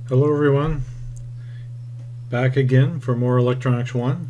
Hello everyone, back again for more Electronics 1.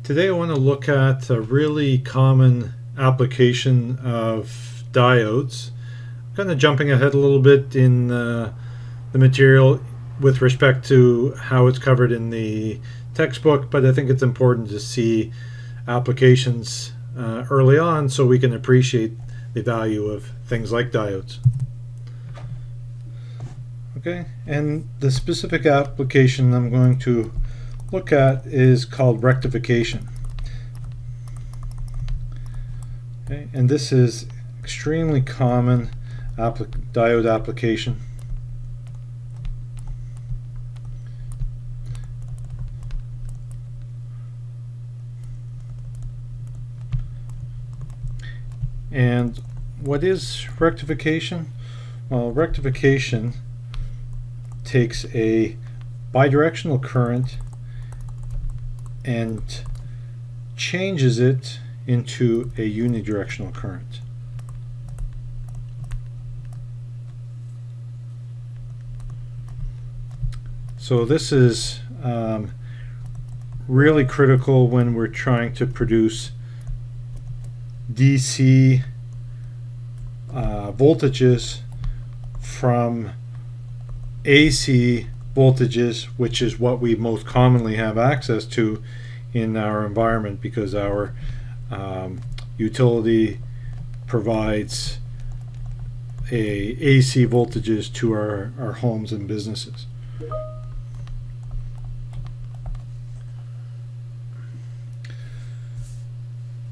Today I want to look at a really common application of diodes. Kind of jumping ahead a little bit in the material with respect to how it's covered in the textbook, but I think it's important to see applications early on so we can appreciate the value of things like diodes. Okay, and the specific application I'm going to look at is called rectification. Okay, and this is extremely common diode application. And what is rectification? Well, rectification takes a bidirectional current and changes it into a unidirectional current. So this is really critical when we're trying to produce DC voltages from AC voltages, which is what we most commonly have access to in our environment because our utility provides AC voltages to our homes and businesses.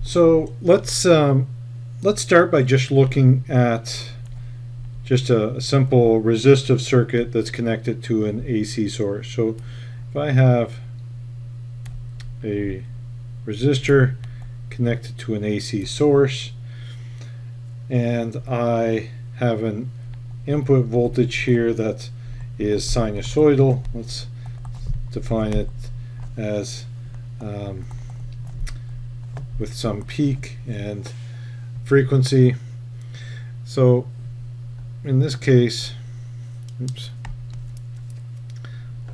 So let's start by just looking at just a simple resistive circuit that's connected to an AC source. So if I have a resistor connected to an AC source and I have an input voltage here that is sinusoidal, let's define it as with some peak and frequency. So in this case,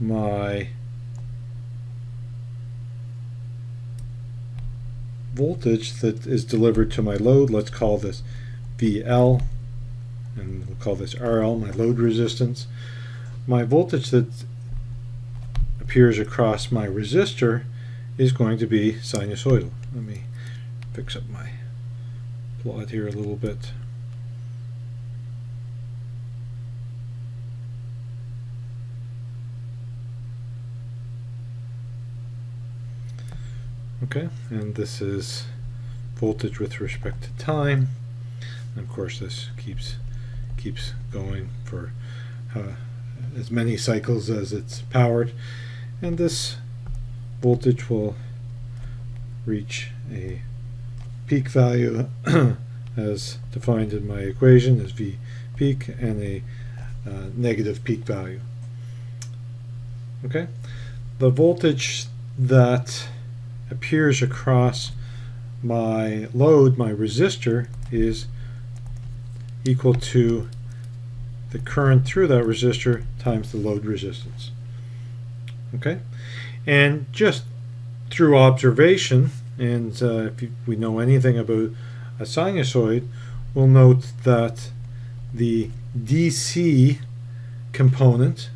my voltage that is delivered to my load, let's call this VL, and we'll call this RL, my load resistance. My voltage that appears across my resistor is going to be sinusoidal. Let me fix up my plot here a little bit. Okay, and this is voltage with respect to time. And of course, this keeps going for as many cycles as it's powered, and this voltage will reach a peak value as defined in my equation as V peak and a negative peak value. Okay, the voltage that appears across my load, my resistor, is equal to the current through that resistor times the load resistance. Okay, and just through observation, and if we know anything about a sinusoid, we'll note that the DC component,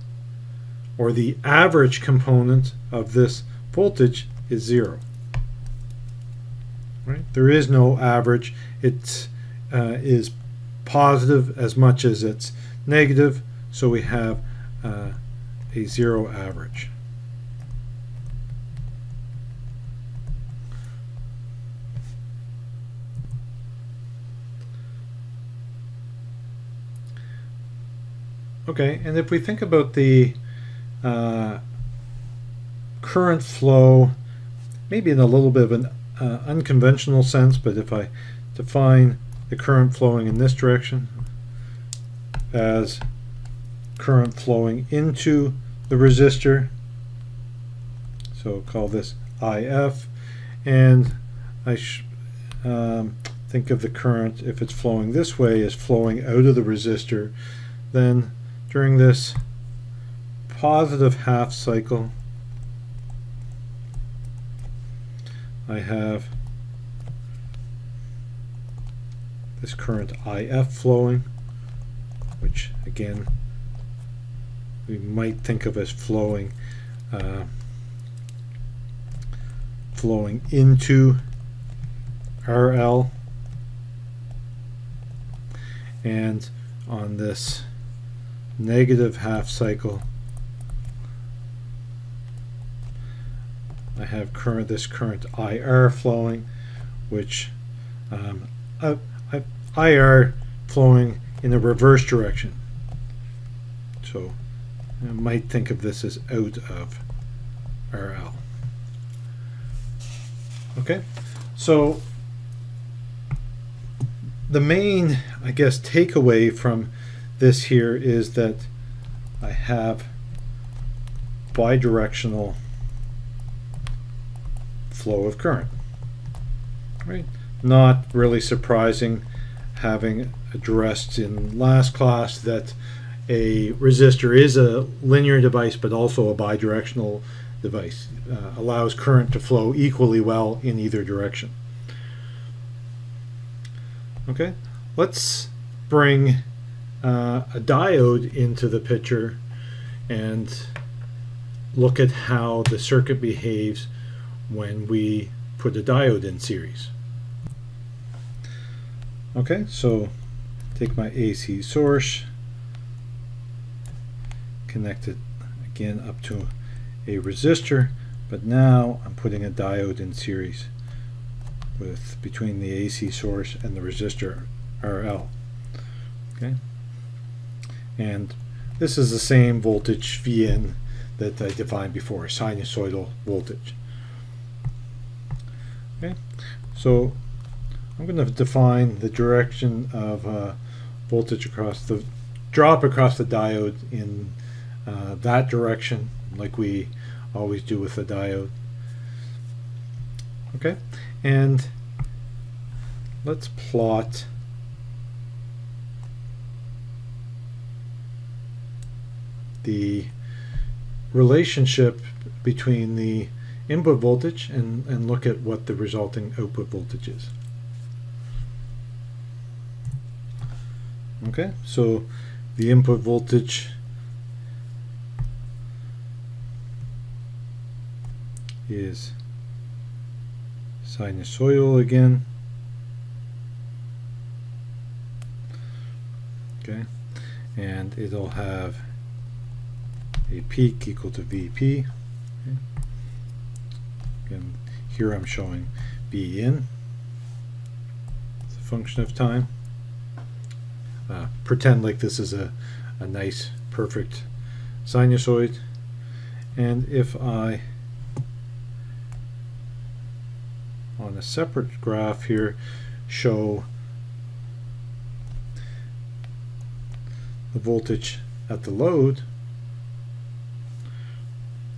or the average component of this voltage, is 0. Right? There is no average. It is positive as much as it's negative, so we have a 0 average. Okay, and if we think about the current flow, maybe in a little bit of an unconventional sense, but if I define the current flowing in this direction as current flowing into the resistor, so call this IF, and I think of the current, if it's flowing this way, as flowing out of the resistor, then during this positive half cycle, I have this current IF flowing, which again we might think of as flowing into RL, and on this negative half cycle I have this current IR flowing, which IR flowing in the reverse direction. So I might think of this as out of RL. Okay, so the main, I guess, takeaway from this here is that I have bidirectional flow of current. Right? Not really surprising, having addressed in last class that a resistor is a linear device but also a bidirectional device. Allows current to flow equally well in either direction. Okay, let's bring a diode into the picture and look at how the circuit behaves when we put a diode in series. Okay, so take my AC source, connect it again up to a resistor, but now I'm putting a diode in series between the AC source and the resistor RL. Okay, and this is the same voltage Vn that I defined before, sinusoidal voltage. Okay, so I'm going to define the direction of voltage across the drop across the diode in that direction, like we always do with the diode. Okay, and let's plot the relationship between the input voltage and look at what the resulting output voltage is. Okay, so the input voltage is sinusoidal again. Okay, and it'll have a peak equal to Vp. Okay. Again, here I'm showing B in. It's a function of time. Pretend like this is a nice, perfect sinusoid. And if I, on a separate graph here, show the voltage at the load,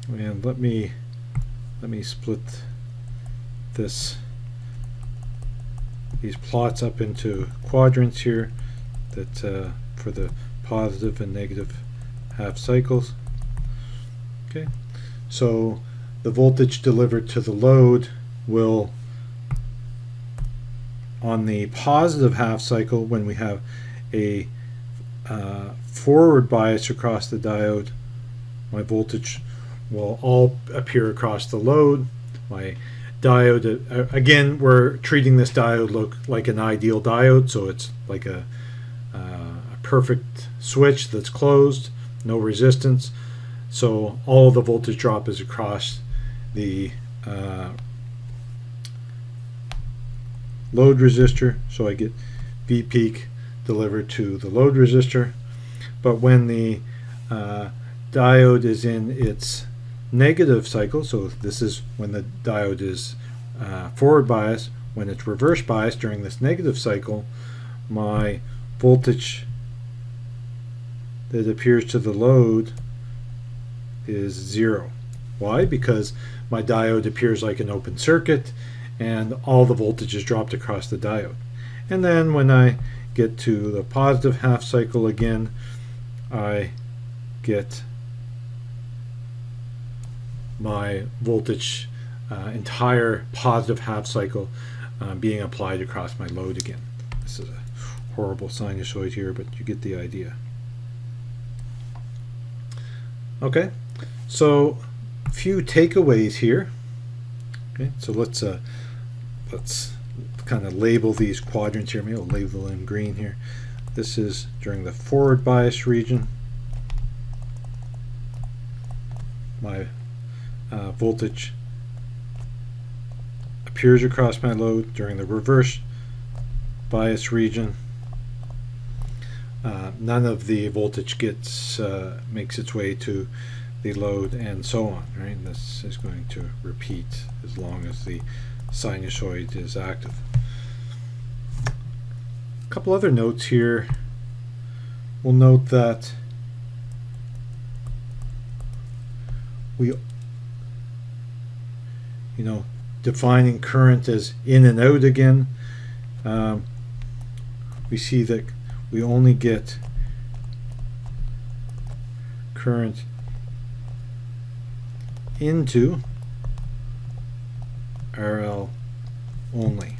and let me split these plots up into quadrants here, that for the positive and negative half cycles. Okay, so the voltage delivered to the load will, on the positive half cycle, when we have a forward bias across the diode, my voltage will all appear across the load. My diode, again, we're treating this diode like an ideal diode, so it's like a perfect switch that's closed, no resistance. So all the voltage drop is across the load resistor, so I get V peak delivered to the load resistor. But when the diode is in its negative cycle, so this is when the diode is forward bias, when it's reverse bias during this negative cycle, my voltage that appears to the load is 0. Why? Because my diode appears like an open circuit and all the voltage is dropped across the diode. And then when I get to the positive half cycle again, I get my voltage entire positive half cycle being applied across my load again. This is a horrible sinusoid here, but you get the idea. Okay, so a few takeaways here. Okay, so let's kind of label these quadrants here. Maybe I'll label them green here. This is during the forward bias region. My voltage appears across my load. During the reverse bias region, none of the voltage makes its way to the load, and so on. Right? This is going to repeat as long as the sinusoid is active. A couple other notes here. We'll note that we, defining current as in and out again, we see that we only get current into RL only.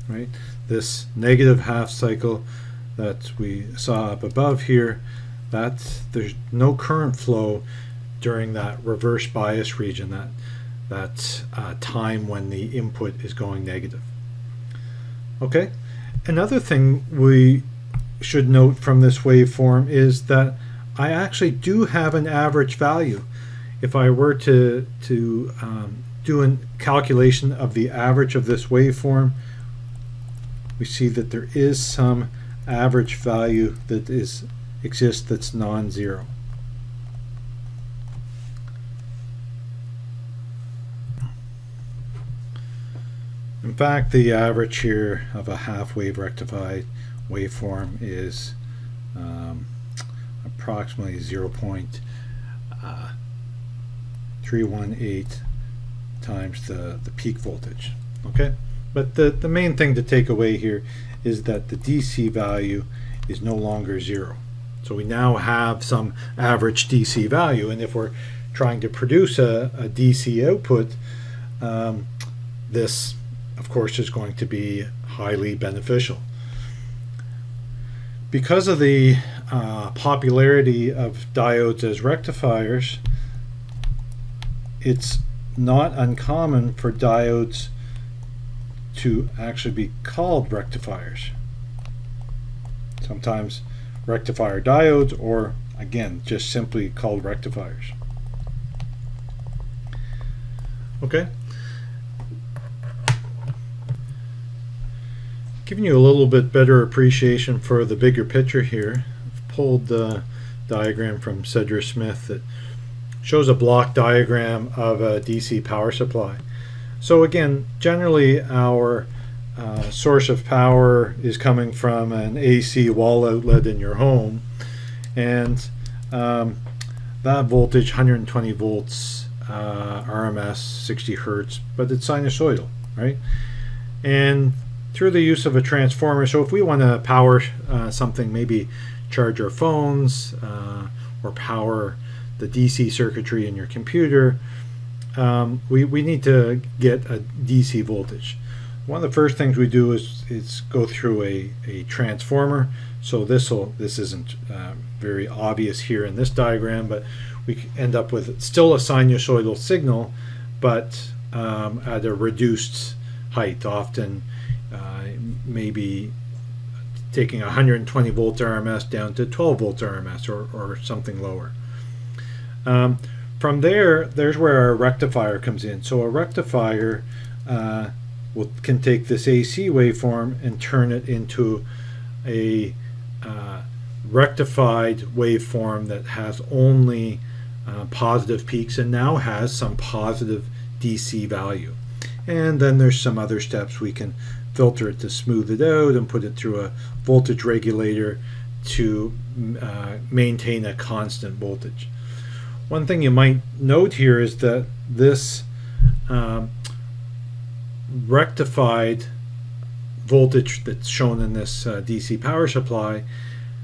Right? This negative half cycle that we saw up above here, there's no current flow during that reverse bias region, that time when the input is going negative. Okay, another thing we should note from this waveform is that I actually do have an average value. If I were to do a calculation of the average of this waveform, we see that there is some average value that exists that's non-zero. In fact, the average here of a half wave rectified waveform is approximately 0.318 times the peak voltage. Okay, but the main thing to take away here is that the DC value is no longer zero. So we now have some average DC value, and if we're trying to produce a DC output, this of course is going to be highly beneficial. Because of the popularity of diodes as rectifiers, it's not uncommon for diodes to actually be called rectifiers. Sometimes rectifier diodes, or again, just simply called rectifiers. Okay. Giving you a little bit better appreciation for the bigger picture here, I've pulled the diagram from Cedric Smith that shows a block diagram of a DC power supply. So again, generally our source of power is coming from an AC wall outlet in your home, and that voltage, 120 volts RMS, 60 hertz, but it's sinusoidal, right? And through the use of a transformer, so if we want to power something, maybe charge our phones or power the DC circuitry in your computer, we need to get a DC voltage. One of the first things we do is go through a transformer. So this isn't very obvious here in this diagram, but we end up with still a sinusoidal signal, but at a reduced height, often maybe taking 120 volts RMS down to 12 volts RMS or something lower. From there's where our rectifier comes in. So a rectifier can take this AC waveform and turn it into a rectified waveform that has only positive peaks and now has some positive DC value. And then there's some other steps. We can filter it to smooth it out and put it through a voltage regulator to maintain a constant voltage. One thing you might note here is that this rectified voltage that's shown in this DC power supply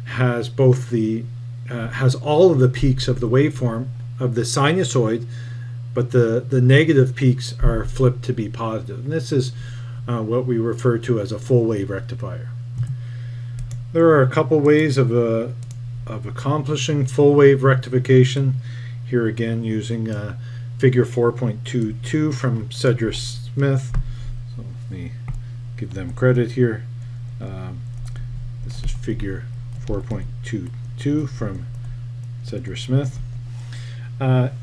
has both the has all of the peaks of the waveform of the sinusoid, but the negative peaks are flipped to be positive. And this is what we refer to as a full wave rectifier. There are a couple ways of accomplishing full wave rectification. Here again using figure 4.22 from Cedar-Smith. So let me give them credit here. This is figure 4.22 from Cedar-Smith.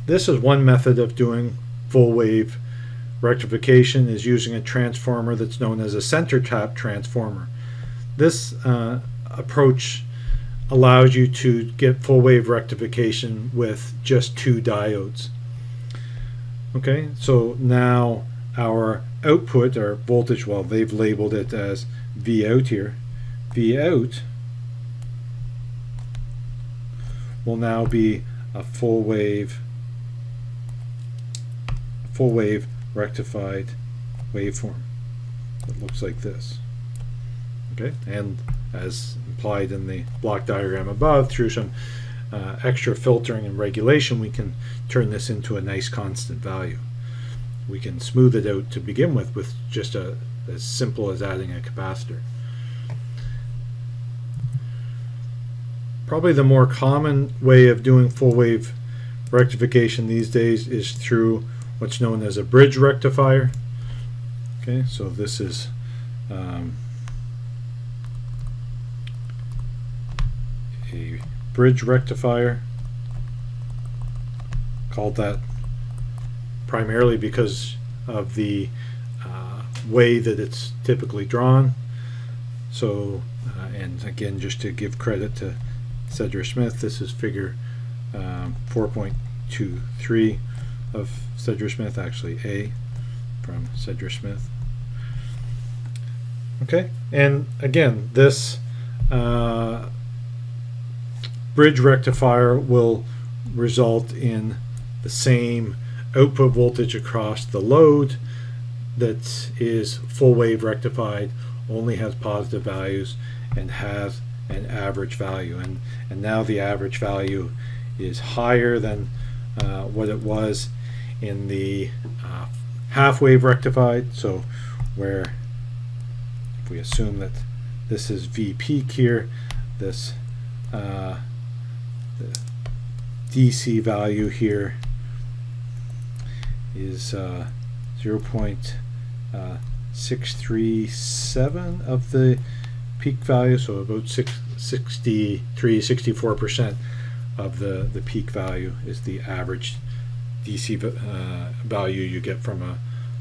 This is one method of doing full wave rectification, is using a transformer that's known as a center tap transformer. This approach allows you to get full wave rectification with just two diodes. Okay, so now our output, our voltage, well, they've labeled it as V out here. V out will now be a full wave rectified waveform. It looks like this. Okay, and as implied in the block diagram above, through some extra filtering and regulation, we can turn this into a nice constant value. We can smooth it out to begin with just as simple as adding a capacitor. Probably the more common way of doing full wave rectification these days is through what's known as a bridge rectifier. Okay, so this is a bridge rectifier, called that primarily because of the way that it's typically drawn. So and again, just to give credit to Cedar-Smith, this is figure 4.23 of Cedar-Smith, actually A from Cedar-Smith. Okay, and again, this bridge rectifier will result in the same output voltage across the load that is full wave rectified, only has positive values and has an average value, and now the average value is higher than what it was in the half wave rectified. So where if we assume that this is V peak here, this the DC value here is 0.637 of the peak value, so about 64% of the peak value is the average DC value you get from a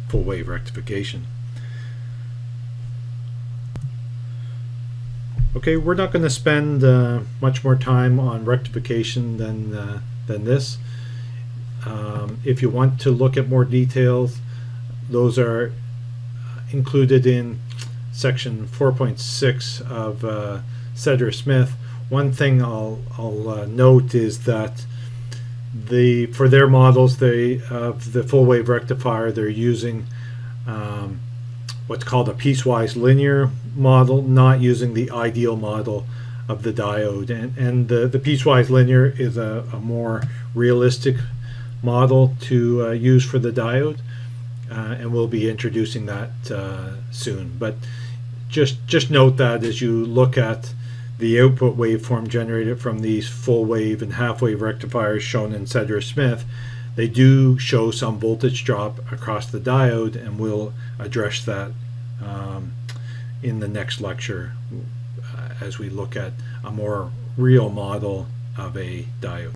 full wave rectification. Okay, we're not going to spend much more time on rectification than this. If you want to look at more details, those are included in section 4.6 of Cedar-Smith. One thing I'll note is that for their models of the full wave rectifier, they're using what's called a piecewise linear model, not using the ideal model of the diode. And the piecewise linear is a more realistic model to use for the diode, and we'll be introducing that soon. But just note that as you look at the output waveform generated from these full wave and half wave rectifiers shown in Cedar-Smith, they do show some voltage drop across the diode, and we'll address that in the next lecture as we look at a more real model of a diode.